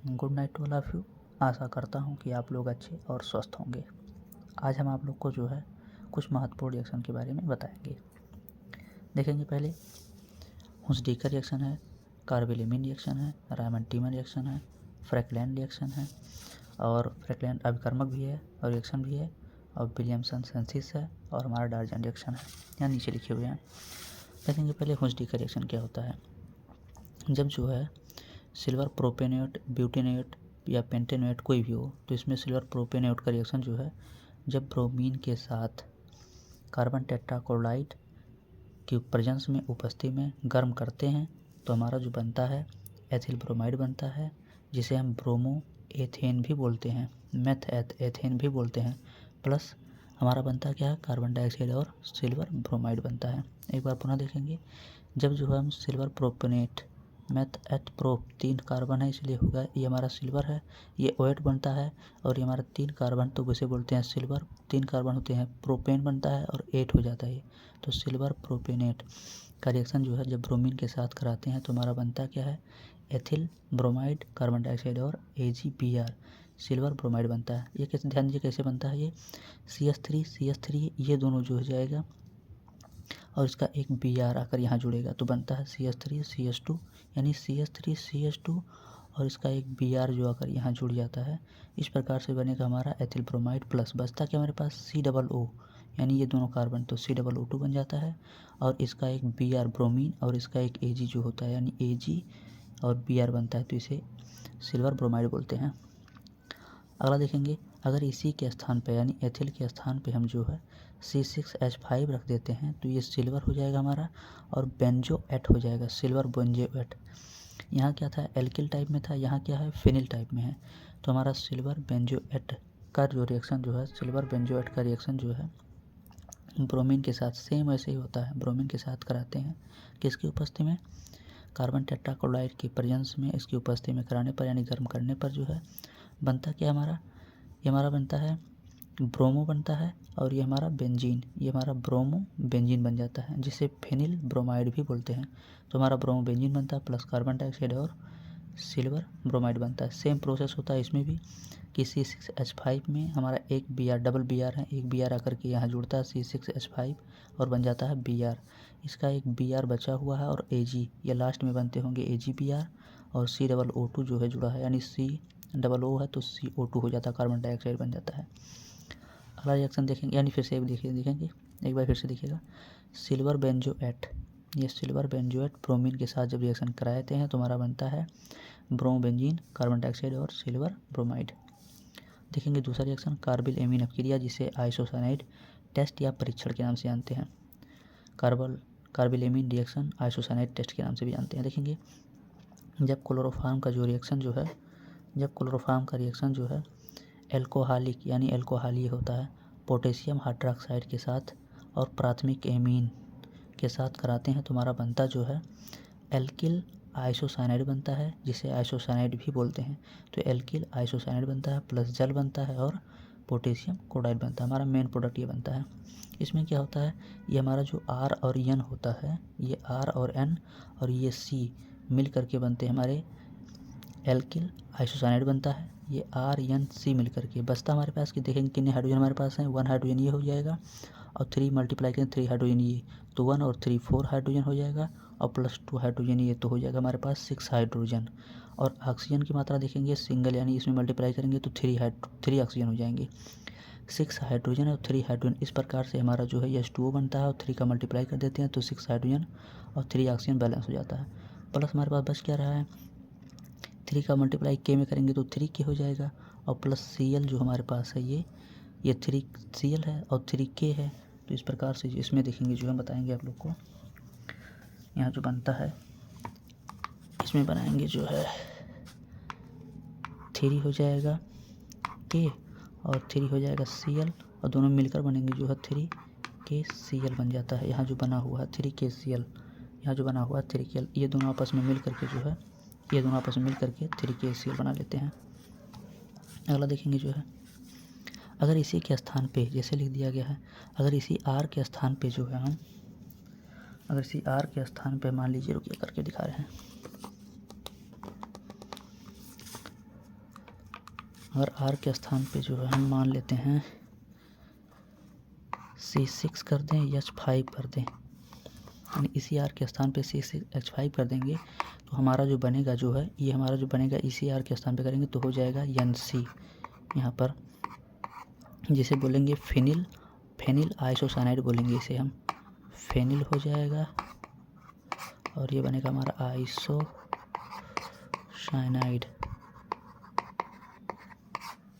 Good night to all of you. आशा करता हूँ कि आप लोग अच्छे और स्वस्थ होंगे। आज हम आप लोग को जो है कुछ महत्वपूर्ण रिएक्शन के बारे में बताएंगे। देखेंगे पहले हुंसडी का रिएक्शन है, कार्बेल-इमिन रिएक्शन है, रायमंड-टीमर रिएक्शन है, फ्रैंकलैंड रिएक्शन है और फ्रैंकलैंड अभिकर्मक भी है और रिएक्शन भी है और विलियमसन सेंसिस है और हमारा डार्जन रिएक्शन है। यहाँ नीचे लिखे हुए हैं। देखेंगे पहले हुंसडी का रिएक्शन क्या होता है। जब जो है सिल्वर प्रोपेनेट, ब्यूटेनेट या पेंटेनेट कोई भी हो तो इसमें सिल्वर प्रोपेनेट का रिएक्शन जो है जब ब्रोमीन के साथ कार्बन टेट्राक्लोराइड की प्रेजेंस में उपस्थिति में गर्म करते हैं तो हमारा जो बनता है एथिल ब्रोमाइड बनता है, जिसे हम ब्रोमो एथेन भी बोलते हैं, मेथ एथेन भी बोलते हैं। प्लस हमारा बनता क्या है, कार्बन डाइऑक्साइड और सिल्वर ब्रोमाइड बनता है। एक बार पुनः देखेंगे, जब जो है हम silver propanoate meth eth prop 3 carbon है इसलिए होगा, ये हमारा सिल्वर है, ये OH बनता है और ये हमारा 3 कार्बन तो वैसे बोलते हैं सिल्वर, 3 कार्बन होते हैं, प्रोपेन बनता है और 8 हो जाता है। तो सिल्वर प्रोपेनेट का रिएक्शन जो है जब ब्रोमीन के साथ कराते हैं तो हमारा बनता क्या है, एथिल ब्रोमाइड कार्बन डाइऑक्साइड और AgBr सिल्वर ब्रोमाइड बनता है। ये कैसे, ध्यान दीजिए कैसे बनता है, ये CH3 ये दोनों जो हो जाएगा और इसका एक Br आकर यहाँ जुड़ेगा तो बनता है CH3CH2 यानी CH3CH2 और इसका एक Br जो आकर यहाँ जुड़ जाता है। इस प्रकार से बनेगा हमारा एथिल ब्रोमाइड प्लस बचता क्या हमारे पास COO यानी ये दोनों कार्बन तो COO2 बन जाता है और इसका एक Br ब्रोमीन और इसका एक Ag जो होता है यानी Ag और Br बनता है तो इसे सिल्वर ब्रोमाइड बोलते हैं। अगला देखेंगे, अगर इसी के स्थान पे यानी एथिल के स्थान पे हम जो है C6H5 रख देते हैं तो ये सिल्वर हो जाएगा हमारा और बेंजोएट हो जाएगा, सिल्वर बेंजोएट। यहाँ क्या था, एल्किल टाइप में था, यहाँ क्या है, फेनिल टाइप में है। तो हमारा सिल्वर बेंजोएट का जो रिएक्शन जो है, सिल्वर बेंजोएट का रिएक्शन जो है ब्रोमीन के साथ सेम ऐसे ही होता है, ब्रोमीन के साथ कराते हैं किसकी उपस्थिति में, कार्बन टेट्राक्लोराइड की प्रेजेंस में, इसकी उपस्थिति में कराने पर यानी गर्म करने पर जो है बनता क्या हमारा, ये हमारा बनता है ब्रोमो बनता है और ये हमारा बेंजीन, ये हमारा ब्रोमो बेंजीन बन जाता है जिसे फेनिल ब्रोमाइड भी बोलते हैं। तो हमारा ब्रोमो बेंजीन बनता है प्लस कार्बन डाइऑक्साइड और सिल्वर ब्रोमाइड बनता है। सेम प्रोसेस होता है इसमें भी कि C6H5 में हमारा एक Br डबल Br है, एक Br आकर के यहाँ जुड़ता है C6H5 और बन जाता है Br। इसका एक Br बचा हुआ है और Ag, ये लास्ट में बनते होंगे AgBr और COO2 जो है जुड़ा है यानी COO है तो CO2 हो जाता है, कार्बन डाइऑक्साइड बन जाता है। अगला रिएक्शन देखेंगे यानी फिर से देखेंगे एक बार फिर से देखिएगा, सिल्वर बेंजोएट, ये सिल्वर बेंजोएट ब्रोमीन के साथ जब रिएक्शन कराते हैं तो हमारा बनता है ब्रोमो बेंजीन कार्बन डाइऑक्साइड और सिल्वर ब्रोमाइड। देखेंगे दूसरा रिएक्शन कार्बेल-एमीन अपक्रिया जिसे आइसोसाइनाइड टेस्ट या परीक्षण के नाम से जानते हैं। कार्बेल-एमीन रिएक्शन आइसोसाइनाइड टेस्ट के नाम से भी जानते हैं। देखेंगे जब क्लोरोफॉर्म का रिएक्शन जो है एल्कोहलिक यानी एल्कोहली होता है पोटेशियम हाइड्रोक्साइड के साथ और प्राथमिक एमीन के साथ कराते हैं तो हमारा बनता जो है एल्किल आइसोसाइनाइड बनता है जिसे आइसोसाइनाइड भी बोलते हैं। तो एल्किल आइसोसाइनाइड बनता है प्लस जल बनता है और पोटेशियम क्लोराइड बनता है, हमारा मेन प्रोडक्ट ये बनता है। इसमें क्या होता है, ये हमारा जो R और N होता है, ये R और N और ये C मिल करके बनते हैं हमारे एल्किल आइसोसाइनाइड बनता है। ये RNC मिल करके बचता हमारे पास कि देखेंगे कितने हाइड्रोजन हमारे पास हैं, 1 हाइड्रोजन ये हो जाएगा और 3 मल्टीप्लाई करें 3 हाइड्रोजन ये तो 1 और 3 4 हाइड्रोजन हो जाएगा और प्लस 2 हाइड्रोजन ये तो हो जाएगा हमारे पास 6 हाइड्रोजन। और ऑक्सीजन की मात्रा देखेंगे सिंगल यानी इसमें मल्टीप्लाई करेंगे तो 3 ऑक्सीजन हो जाएंगे, 6 हाइड्रोजन और 3 हाइड्रोजन। इस प्रकार से हमारा जो है H2O बनता है और 3 का मल्टीप्लाई कर देते हैं तो 6 हाइड्रोजन और 3 ऑक्सीजन बैलेंस हो जाता है। प्लस हमारे पास बच क्या रहा है, 3 का मल्टीप्लाई K में करेंगे तो 3K हो जाएगा और प्लस Cl जो हमारे पास है ये 3Cl है और 3K है। तो इस प्रकार से इसमें देखेंगे जो हम बताएंगे आप लोग को, यहाँ जो बनता है इसमें बनाएंगे जो है 3 हो जाएगा K और 3 हो जाएगा Cl और दोनों मिलकर बनेंगे जो है 3KCl बन जाता है। यहाँ जो बना हुआ है 3KCl, यहाँ जो बना हुआ है 3KL, ये दोनों आपस में मिल करके जो है 3KCl बना लेते हैं। अगला देखेंगे जो है, अगर इसी के स्थान पे जैसे लिख दिया गया है, अगर इसी R के स्थान पे जो है हम अगर इसी R के स्थान पे मान लीजिए, रुकिए करके दिखा रहे हैं, अगर R के स्थान पे जो है हम मान लेते हैं C6 कर दें, H5 कर दें, यानी इसी R के स्थान पे C6H5 कर देंगे तो हमारा जो बनेगा जो है, ये हमारा जो बनेगा इसी R के स्थान पे करेंगे तो हो जाएगा NC यहाँ पर, जिसे बोलेंगे फेनिल आइसोसाइनाइड बोलेंगे इसे हम, फेनिल हो जाएगा और ये बनेगा हमारा आइसोसाइनाइड।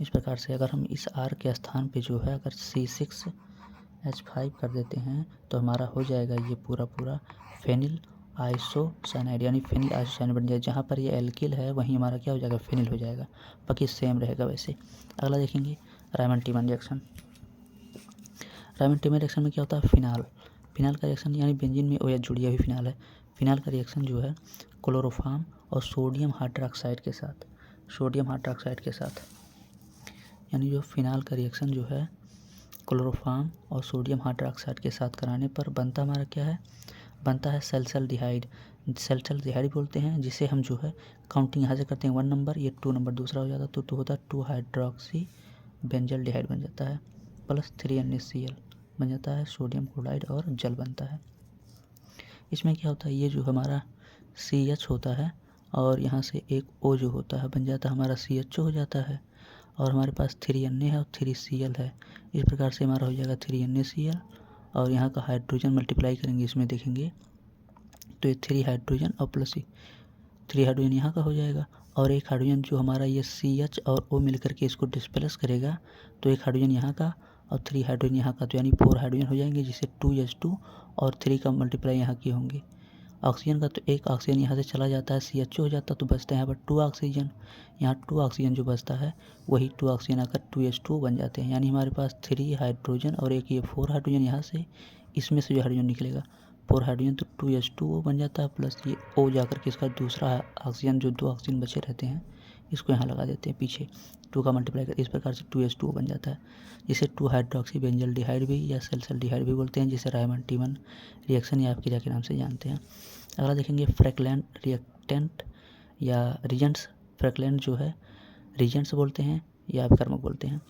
इस प्रकार से अगर हम इस R के स्थान पे जो है अगर C6H5 कर देते हैं तो हमारा हो जाएगा ये पूरा फेनिल आइसोसाइनाइड, यानी फेनिल आइसोसाइनाइड बन जाएगा। जहाँ पर ये एल्किल है वहीं हमारा क्या हो जाएगा, फेनिल हो जाएगा, बाकी सेम रहेगा वैसे। अगला देखेंगे रायमंड टीमन रिएक्शन। रायमंड टीमन रिएक्शन में क्या होता है, फिनाल का रिएक्शन, यानी बेंजीन में OH जुड़ी हुई फिनाल है। फिनाल का रिएक्शन जो है क्लोरोफॉर्म और सोडियम हाइड्रोक्साइड के साथ, यानी जो फिनाल का रिएक्शन जो है क्लोरोफॉर्म और सोडियम हाइड्रोक्साइड के साथ कराने पर बनता हमारा क्या है, बनता है सल्फल्डिहाइड बोलते हैं, जिसे हम जो है काउंटिंग यहाँ से करते हैं 1 नंबर, ये 2 नंबर दूसरा हो जाता है तो होता है 2 हाइड्रोक्सी बेंजल्डिहाइड बन जाता है, प्लस 3 NaCl बन जाता है, सोडियम क्लोराइड और जल बनता है। इसमें क्या होता है, ये जो हमारा CH होता है और यहाँ से एक O जो होता है बन जाता है हमारा CHO हो जाता है, और हमारे पास 3 Na है और 3 Cl है। इस प्रकार से हमारा हो जाएगा 3 NaCl, और यहाँ का हाइड्रोजन मल्टीप्लाई करेंगे इसमें देखेंगे तो ये 3 हाइड्रोजन और प्लस 3 हाइड्रोजन यहाँ का हो जाएगा, और एक हाइड्रोजन जो हमारा ये CH और O मिलकर के इसको डिस्प्लेस करेगा तो एक हाइड्रोजन यहाँ का और 3 हाइड्रोजन यहाँ का, तो यानी 4 हाइड्रोजन हो जाएंगे, जिससे 2H2 और 3 का मल्टीप्लाई यहाँ के होंगे। ऑक्सीजन का तो एक ऑक्सीजन यहाँ से चला जाता है, CHO हो जाता है, तो बचता है यहाँ पर 2 ऑक्सीजन। यहाँ 2 ऑक्सीजन जो बचता है वही 2 ऑक्सीजन आकर 2H2 बन जाते हैं, यानी हमारे पास 3 हाइड्रोजन और एक ये 4 हाइड्रोजन यहाँ से, इसमें से जो हाइड्रोजन निकलेगा 4 हाइड्रोजन तो 2H2O बन जाता है, प्लस ये O जाकर के इसका दूसरा ऑक्सीजन, जो 2 ऑक्सीजन बचे रहते हैं इसको यहाँ लगा देते हैं पीछे, 2 का मल्टीप्लाई कर, इस प्रकार से 2H2O बन जाता है, जिसे 2 हाइड्रोक्सी बेंजल्डिहाइड भी या सल्फल्डिहाइड भी बोलते हैं, जिसे रायमंड टीमन रिएक्शन या अपक्रिया के नाम से जानते हैं। अगला देखेंगे फ्रैगलेंट रिएक्टेंट या रिजेंट्स। फ्रैगलेंट जो है रिजेंट्स बोलते हैं या अभिकर्मक बोलते हैं,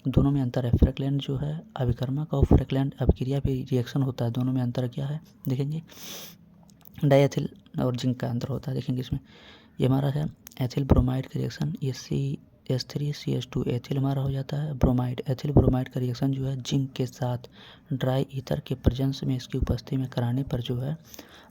दोनों में अंतर है। फ्रैगलेंट जो है अभिकर्मक और फ्रैगलेंट अभिक्रिया भी रिएक्शन होता है, दोनों में अंतर क्या है देखेंगे। डाइएथिल और जिंक का अंतर होता है, देखेंगे इसमें ये हमारा है एथिल ब्रोमाइड का रिएक्शन, ये CH3CH2 एथिल हमारा हो जाता है ब्रोमाइड। एथिल ब्रोमाइड का रिएक्शन जो है जिंक के साथ ड्राई ईथर के प्रेजेंस में इसकी उपस्थिति में कराने पर जो है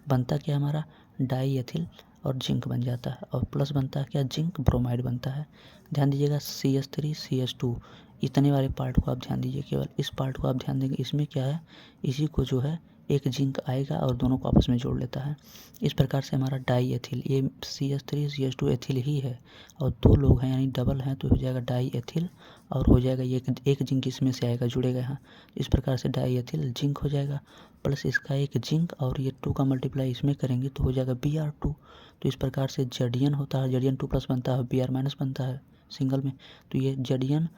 बनता क्या हमारा डाई एथिल और जिंक बन जाता है, और प्लस बनता है क्या जिंक ब्रोमाइड बनता है। ध्यान दीजिएगा CH3CH2 इतने वाले पार्ट को आप ध्यान दीजिए, केवल इस पार्ट को आप ध्यान देंगे, इसमें क्या है इसी को जो है एक जिंक आएगा और दोनों को आपस में जोड़ लेता है। इस प्रकार से हमारा डाई एथिल, ये CH3CH2 एथिल ही है और 2 लोग हैं यानी डबल हैं तो हो जाएगा डाई एथिल, और हो जाएगा ये एक जिंक इसमें से आएगा जुड़ेगा यहाँ, इस प्रकार से डाई एथिल जिंक हो जाएगा, प्लस इसका एक जिंक और ये 2 का मल्टीप्लाई इसमें करेंगे तो हो जाएगा Br2। तो इस प्रकार से जडियन होता है, जडियन 2 प्लस बनता है, Br- बनता है सिंगल में, तो ये जडियन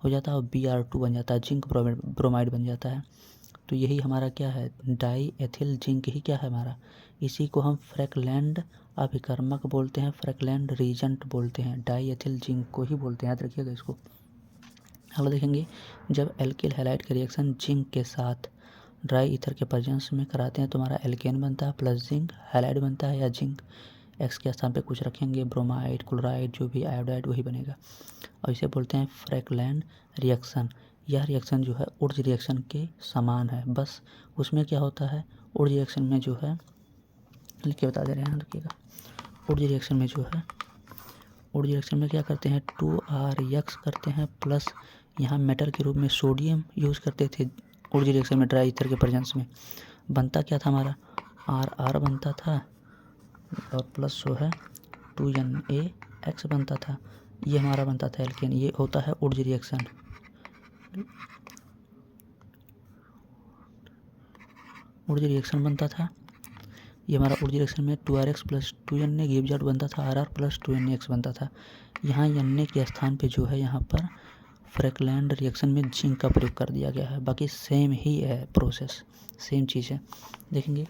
हो जाता है और Br2 बन जाता है, जिंक ब्रोमाइड बन जाता है। तो यही हमारा क्या है डाई एथिल जिंक ही क्या है हमारा, इसी को हम फ्रैगलेंट अभिकर्मक बोलते हैं, फ्रैगलेंट रीजेंट बोलते हैं, डाई एथिल जिंक को ही बोलते हैं, याद रखिएगा इसको। अगला देखेंगे जब एल्किल हैलाइड का रिएक्शन जिंक के साथ ड्राई ईथर के प्रेजेंस में कराते हैं तो हमारा एल्केन बनता है प्लस जिंक हैलाइड बनता है, या जिंक एक्स के स्थान पे कुछ रखेंगे ब्रोमाइड क्लोराइड जो भी आयोडाइड वही बनेगा, और इसे बोलते हैं फ्रैगलेंट रिएक्शन। यह रिएक्शन जो है उर्ज रिएक्शन के समान है, बस उसमें क्या होता है उर्ज रिएक्शन में जो है लिख के बता दे रहे हैं, रखिएगा। उर्ज रिएक्शन में जो है उर्ज रिएक्शन में क्या करते हैं 2RX करते हैं, प्लस यहाँ मेटल के रूप में सोडियम यूज़ करते थे उर्ज रिएक्शन में ड्राई ईथर के प्रेजेंस में, बनता क्या था हमारा RR बनता था और प्लस जो है 2NaX बनता था, ये हमारा बनता था एल्केन। ये होता है उर्ज रिएक्शन। उर्ज रिएक्शन बनता था, ये हमारा उर्ज रिएक्शन में 2RX plus 2Na give Jat बनता था, RR प्लस 2NaX बनता था। यहाँ Na के स्थान पे जो है यहाँ पर फ्रैगलेंट रिएक्शन में जिंक का प्रयोग कर दिया गया है, बाकी सेम ही है प्रोसेस, सेम चीज़ है। देखेंगे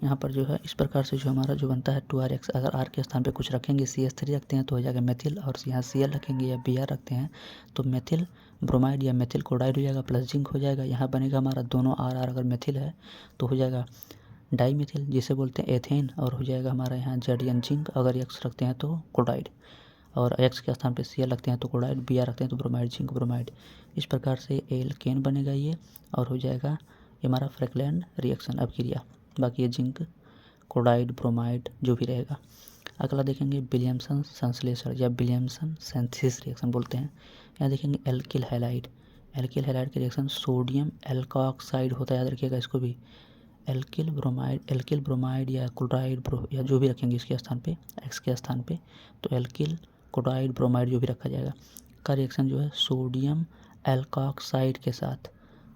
यहाँ पर जो है इस प्रकार से जो हमारा जो बनता है 2RX, अगर R के स्थान पे कुछ रखेंगे CH3 रखते हैं तो हो जाएगा मेथिल, और यहाँ Cl रखेंगे या Br रखते हैं तो मेथिल ब्रोमाइड या मेथिल क्लोराइड हो जाएगा, प्लस जिंक हो जाएगा। यहाँ बनेगा हमारा दोनों R अगर मेथिल है तो हो जाएगा डाई मेथिल जिसे बोलते हैं एथेन, और हो जाएगा हमारा यहाँ Zn जिंक। अगर X रखते हैं तो क्लोराइड, और X के स्थान पे Cl रखते हैं तो क्लोराइड, Br रखते हैं तो ब्रोमाइड, जिंक ब्रोमाइड। इस प्रकार से एल्केन बनेगा ये, और हो जाएगा ये हमारा फ्रैकलैंड रिएक्शन अभिक्रिया। बाकी ये जिंक क्लोराइड ब्रोमाइड जो भी रहेगा। अगला देखेंगे विलियमसन संश्लेषण या विलियमसन सिंथेसिस रिएक्शन बोलते हैं। यहाँ देखेंगे एल्किल हैलाइड, एल्किल हैलाइड के रिएक्शन सोडियम एल्कोऑक्साइड होता है, याद रखिएगा इसको भी। एल्किल ब्रोमाइड या क्लोराइड या जो भी रखेंगे इसके स्थान पे, एक्स के स्थान पे, तो एल्किल क्लोराइड ब्रोमाइड जो भी रखा जाएगा का रिएक्शन जो है सोडियम एल्कोऑक्साइड के साथ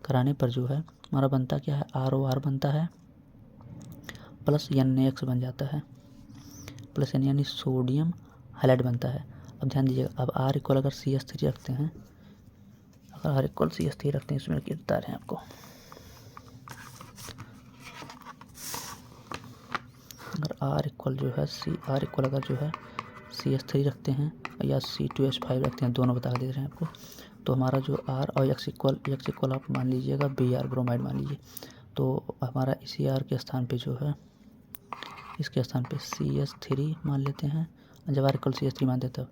कराने पर जो है हमारा बनता क्या है, ROR बनता है प्लस NaX बन जाता है, प्लस N यानी सोडियम हाइलाइड बनता है। अब ध्यान दीजिएगा, अब R इक्वल अगर CH3 रखते हैं, अगर R इक्वल CH3 रखते हैं, इसमें क्या बता रहे हैं आपको, अगर R इक्वल जो है R इक्वल अगर जो है CH3 रखते हैं या C2H5 रखते हैं, दोनों बता दे रहे हैं आपको, तो हमारा जो R और X इक्वल आप मान लीजिएगा Br ब्रोमाइड मान लीजिए, तो हमारा इसी R के स्थान पे जो है इसके स्थान पे CH3 मान लेते हैं। जब R इक्वल CH3 मान देते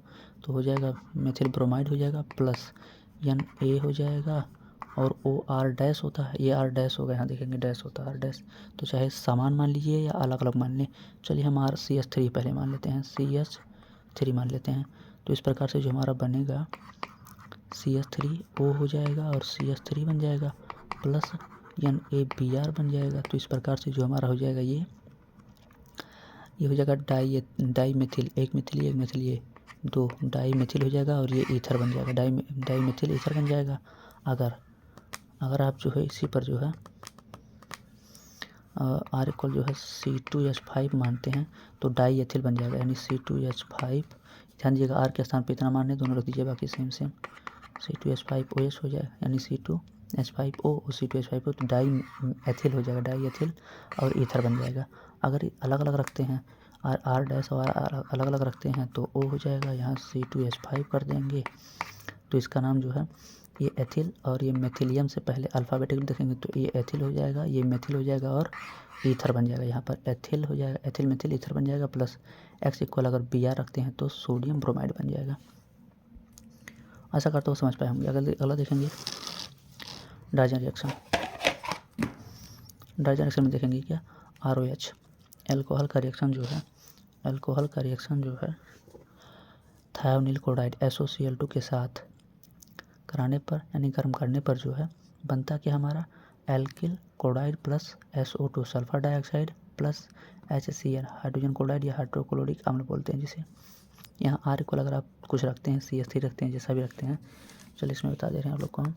तो हो जाएगा मेथिल ब्रोमाइड हो जाएगा, प्लस Na हो जाएगा, और OR डैश होता है, ये R डैश होगा, यहाँ देखेंगे डैश होता है R डैश, तो चाहे समान मान लीजिए या अलग अलग मान लें। चलिए हम CH3 पहले मान लेते हैं, CH3 मान लेते हैं। तो इस प्रकार से जो हमारा बनेगा CH3O हो जाएगा और CH3 बन जाएगा, प्लस NaBr बन जाएगा। तो इस प्रकार से जो हमारा हो जाएगा ये हो जाएगा डाई मेथिल, एक मेथिल ये दो डाई मेथिल हो जाएगा, और ये ईथर बन जाएगा, डाई मेथिल ईथर बन जाएगा। अगर आप जो है इसी पर जो है R इक्वल जो है C2H5 मानते हैं तो डाई एथिल बन जाएगा, यानी C2H5। ध्यान दीजिएगा R के स्थान पे इतना मानने, दोनों रख दीजिए, बाकी सेम C2H5OH हो जाएगा, यानी C2H5O और C2H5O, तो डाई एथिल हो जाएगा, डाई एथिल और ईथर बन जाएगा। अगर अलग अलग रखते हैं R डैश और R अलग अलग रखते हैं तो O हो जाएगा, यहाँ C2H5 कर देंगे, तो इसका नाम जो है ये एथिल, और ये मेथिलियम से पहले अल्फ़ाबेटिकली देखेंगे तो ये एथिल हो जाएगा, ये मेथिल हो जाएगा और ईथर बन जाएगा। यहाँ पर एथिल हो जाएगा, एथिल मेथिल ईथर बन जाएगा, प्लस X इक्वल अगर Br रखते हैं तो सोडियम ब्रोमाइड बन जाएगा। ऐसा करते हुए समझ पाए होंगे। अगला देखेंगे डायजन रिएक्शन में देखेंगे क्या, ROH अल्कोहल का रिएक्शन जो है थायोनिल क्लोराइड SOCl2 के साथ कराने पर यानी गर्म करने पर जो है बनता क्या हमारा alkyl chloride plus SO2 sulphur dioxide plus HCl hydrogen chloride या हाइड्रोक्लोरिक अम्ल बोलते हैं जिसे। यहाँ R इक्वल अगर आप कुछ रखते हैं, CH3 रखते हैं, जैसा भी रखते हैं, चलिए इसमें बता दे रहे हैं आप लोग को हम।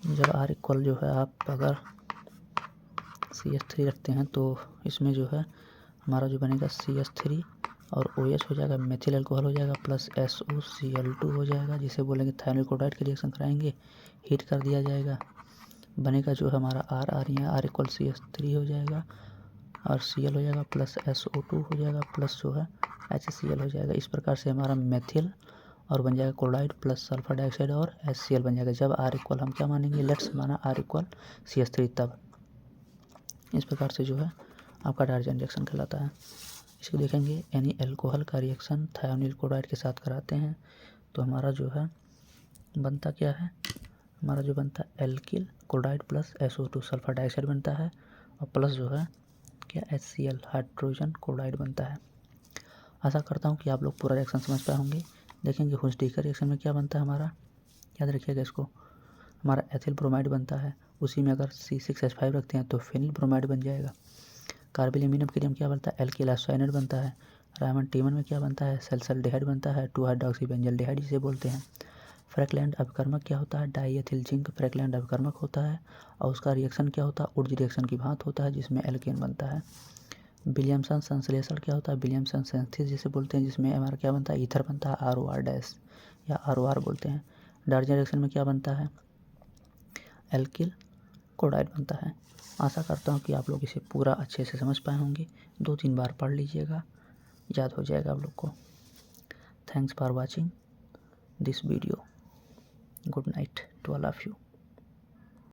जब R इक्वल जो है आप अगर CH3 रखते हैं तो इसमें जो है हमारा जो बनेगा CH3 और OH हो जाएगा, मेथिल अल्कोहल हो जाएगा, प्लस SOCl2 हो जाएगा, जिसे बोलेंगे थायोनिल क्लोराइड के रिएक्शन कराएंगे, हीट कर दिया जाएगा, बनेगा जो है हमारा R यहाँ R इक्वल CH3 हो जाएगा और Cl हो जाएगा, प्लस SO2 हो जाएगा, प्लस जो है HCl हो जाएगा। इस प्रकार से हमारा मेथिल और बन जाएगा क्लोराइड प्लस सल्फर डाइऑक्साइड और HCl बन जाएगा। जब R इक्वल हम क्या मानेंगे, लेट्स माना R इक्वल CH3, तब इस प्रकार से जो है आपका डायजन रिएक्शन कहलाता है। इसको देखेंगे, यानी अल्कोहल का रिएक्शन थायोनिल क्लोराइड के साथ कराते हैं तो हमारा जो है बनता क्या है, हमारा जो बनता है alkyl chloride plus SO2 sulphur dioxide बनता है, और प्लस जो है क्या HCl हाइड्रोजन क्लोराइड बनता है। आशा करता हूँ कि आप लोग पूरा रिएक्शन समझ पाए होंगे। देखेंगे हुंसडीकर रिएक्शन में क्या बनता है हमारा, याद रखिएगा इसको, हमारा एथिल ब्रोमाइड बनता है, उसी में अगर C6H5 रखते हैं तो फिनिल ब्रोमाइड बन जाएगा। कार्बोनिल अभिक्रिया में क्या बनता है, एल्किल एसोसाइनेट बनता है। रायमंड टीमन में क्या बनता है, सल्फाल्डिहाइड बनता है, 2-हाइड्रोक्सीबेंजल्डिहाइड जिसे बोलते हैं। फ्रैकलैंड अभिकर्मक क्या होता है, डाईएथिल जिंक फ्रैकलैंड अभिकर्मक होता है, और उसका रिएक्शन क्या होता है, उर्ज रिएक्शन की भांत होता है, जिसमें एल्केन बनता है। विलियमसन संश्लेषण क्या होता है, विलियमसन सिंथेसिस जिसे बोलते हैं, जिसमें हमारा क्या बनता है, ईथर बनता है, ROR डैश या ROR बोलते हैं। डायजन रिएक्शन में क्या बनता है, एल्किल क्लोराइड बनता है। आशा करता हूँ कि आप लोग इसे पूरा अच्छे से समझ पाए होंगे। 2-3 बार पढ़ लीजिएगा, याद हो जाएगा आप लोग को। Thanks for watching this video. Good night to all of you.